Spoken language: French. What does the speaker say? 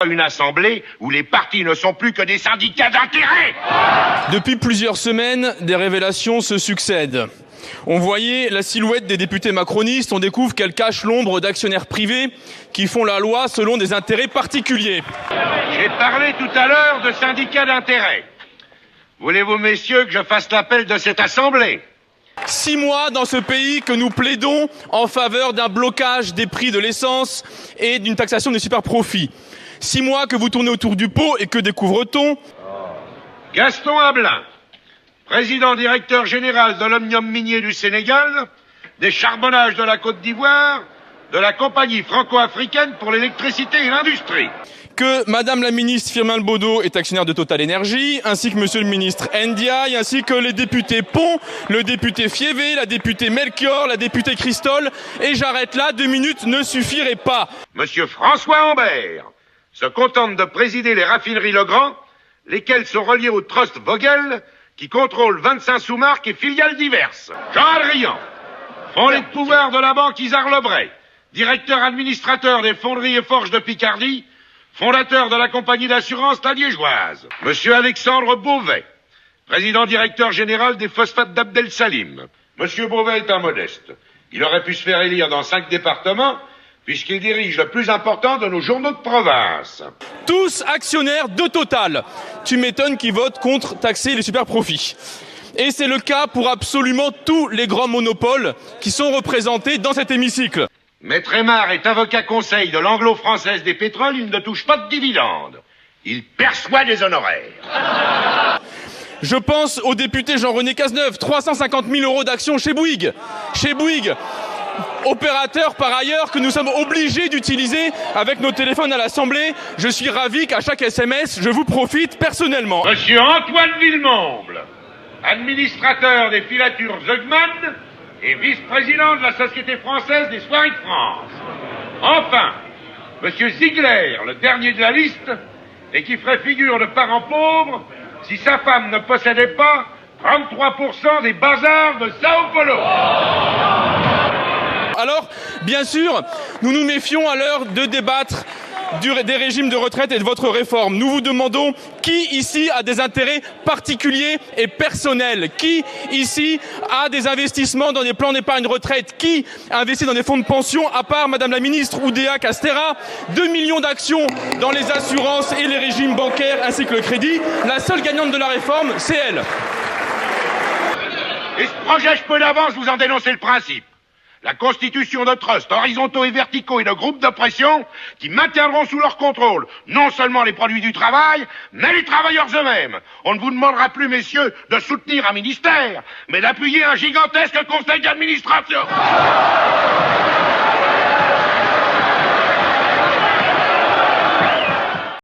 Une assemblée où les partis ne sont plus que des syndicats d'intérêt. Depuis plusieurs semaines, des révélations se succèdent. On voyait la silhouette des députés macronistes, on découvre qu'elle cache l'ombre d'actionnaires privés qui font la loi selon des intérêts particuliers. J'ai parlé tout à l'heure de syndicats d'intérêt. Voulez-vous, messieurs, que je fasse l'appel de cette assemblée ? 6 mois dans ce pays que nous plaidons en faveur d'un blocage des prix de l'essence et d'une taxation des superprofits. 6 mois que vous tournez autour du pot et que découvre-t-on ? Gaston Ablin, président directeur général de l'Omnium minier du Sénégal, des charbonnages de la Côte d'Ivoire, de la compagnie franco-africaine pour l'électricité et l'industrie. Que Madame la ministre Firmin Lebaudot est actionnaire de Total Énergie, ainsi que Monsieur le ministre Ndiaye, ainsi que les députés Pont, le député Fievé, la députée Melchior, la députée Christol, et j'arrête là, 2 minutes ne suffiraient pas. Monsieur François Ambert se contente de présider les raffineries Legrand, lesquelles sont reliées au Trust Vogel, qui contrôle 25 sous-marques et filiales diverses. Jean-Adrian, fondé de pouvoir de la banque Isard Lebray, directeur administrateur des fonderies et forges de Picardie, fondateur de la compagnie d'assurance La Liégeoise. Monsieur Alexandre Beauvais, président directeur général des phosphates d'Abdel Salim. Monsieur Beauvais est un modeste. Il aurait pu se faire élire dans 5 départements, puisqu'il dirige le plus important de nos journaux de province. Tous actionnaires de Total. Tu m'étonnes qu'ils votent contre taxer les superprofits. Et c'est le cas pour absolument tous les grands monopoles qui sont représentés dans cet hémicycle. Maître Aymar est avocat conseil de l'Anglo-Française des pétroles, il ne touche pas de dividendes. Il perçoit des honoraires. Je pense au député Jean-René Cazeneuve, 350 000 € d'actions chez Bouygues. Chez Bouygues, opérateur par ailleurs que nous sommes obligés d'utiliser avec nos téléphones à l'Assemblée. Je suis ravi qu'à chaque SMS, je vous profite personnellement. Monsieur Antoine Villemomble, administrateur des filatures Zeugman et vice-président de la Société française des soieries de France. Enfin, monsieur Ziegler, le dernier de la liste, et qui ferait figure de parent pauvre si sa femme ne possédait pas 33% des bazars de Sao Paulo. Alors, bien sûr, nous nous méfions à l'heure de débattre des régimes de retraite et de votre réforme. Nous vous demandons qui ici a des intérêts particuliers et personnels, qui ici a des investissements dans des plans d'épargne retraite, qui investit dans des fonds de pension, à part Madame la ministre Oudéa Castéra, 2 millions d'actions dans les assurances et les régimes bancaires ainsi que le crédit. La seule gagnante de la réforme, c'est elle. Et ce projet, je peux d'avance vous en dénoncer le principe. La constitution de trusts horizontaux et verticaux et de groupes de pression qui maintiendront sous leur contrôle non seulement les produits du travail, mais les travailleurs eux-mêmes. On ne vous demandera plus, messieurs, de soutenir un ministère, mais d'appuyer un gigantesque conseil d'administration.